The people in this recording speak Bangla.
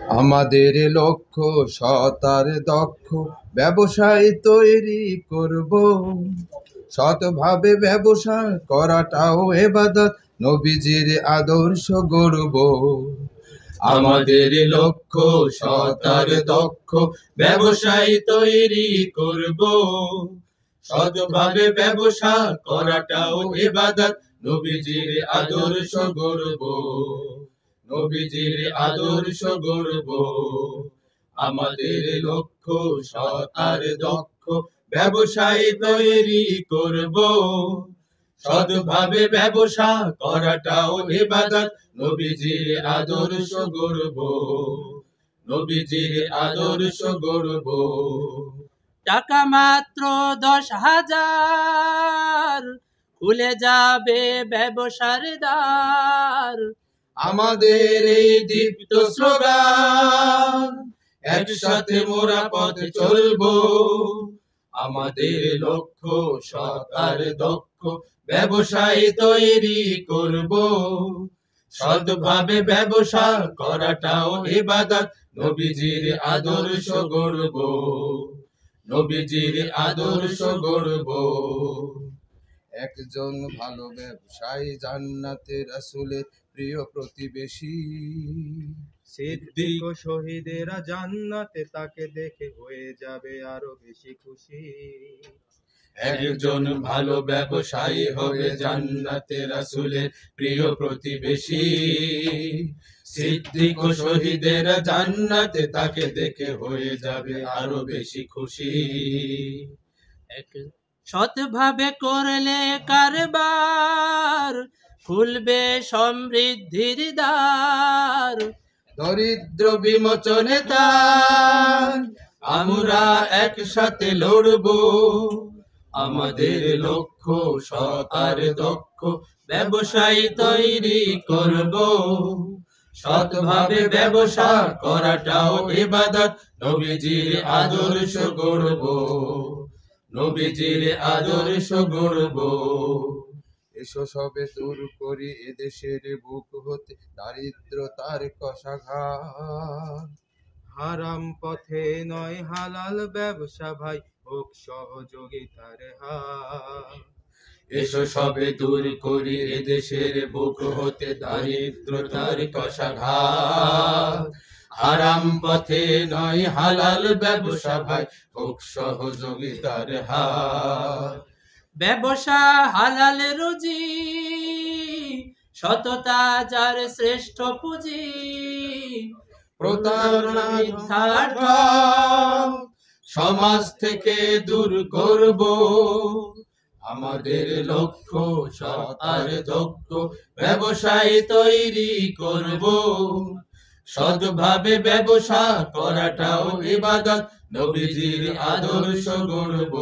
আমাদের লক্ষ্য সৎ আর দক্ষ ব্যবসায় তৈরি করব। সৎভাবে ব্যবসা করাটাও ইবাদত, নবীজির আদর্শ গড়ব। আমাদের লক্ষ্য সৎ আর দক্ষ ব্যবসায় তৈরি করব। সৎভাবে ব্যবসা করাটাও ইবাদত, নবীজির আদর্শ গড়ব। নবীজির আদর্শ গড়ব। আমাদের লক্ষ্য সৎ আর দক্ষ ব্যবসায় তৈরি করব। সৎভাবে ব্যবসা করাটাও ইবাদত, নবীজির আদর্শ গড়ব। নবীজির আদর্শ গড়ব। টাকা মাত্র 10,000, খুলে যাবে ব্যবসার দ্বার। আমাদের এই দীপ্ত স্লোগান, একসাথে মোরা পথে চলবো। আমাদের লক্ষ্য সৎ আর দক্ষ ব্যবসায় তৈরি করব। সৎভাবে ব্যবসা করাটাও ইবাদত, নবীজির আদর্শ গড়ব। নবীজির আদর্শ গড়ব। একজন ভালো ব্যবসায়ী জান্নাতে রাসূলের প্রিয় প্রতিবেশী। সিদ্দিক ও শহীদেরা জান্নাতে তাকে দেখে হয়ে যাবে আরো বেশি খুশি। একজন ভালো ব্যবসায়ী হবে জান্নাতে রাসূলের প্রিয় প্রতিবেশী। সিদ্দিক ও শহীদেরা জান্নাতে তাকে দেখে হয়ে যাবে আরো বেশি খুশি। সৎভাবে করলে কারবার, খুলবে সমৃদ্ধির দ্বার। দরিদ্র বিমোচনে তার আমরা একসাথে লড়ব। আমাদের লক্ষ্য সৎ আর দক্ষ ব্যবসায় তৈরি করব। সৎভাবে ব্যবসা করাটাও ইবাদত, নবীজির আদর্শ গড়ব। নবীজির আদর্শ গড়ব। এসো সবে দূর করি এদেশের বুক হতে দারিদ্রতার কষাঘাত। হারাম পথে নয় হালাল ব্যবসা ভাই, হোক সহযোগিতার হাত। এসো সবে দূর করি এদেশের বুক হতে দারিদ্রতার কষাঘাত। হারাম পথে নয় হালাল ব্যবসা ভাই, হোক সহযোগিতার হাত। ব্যবসা হালাল রুজি, সততা যার শ্রেষ্ঠ পুঁজি। প্রতারণা মিথ্যার ঠক সমাজ থেকে দূর করব। আমাদের লক্ষ্য সৎ আর দক্ষ ব্যবসায় তৈরি করব। সৎভাবে ব্যবসা করাটাও ইবাদত, নবীজির আদর্শ গড়ব।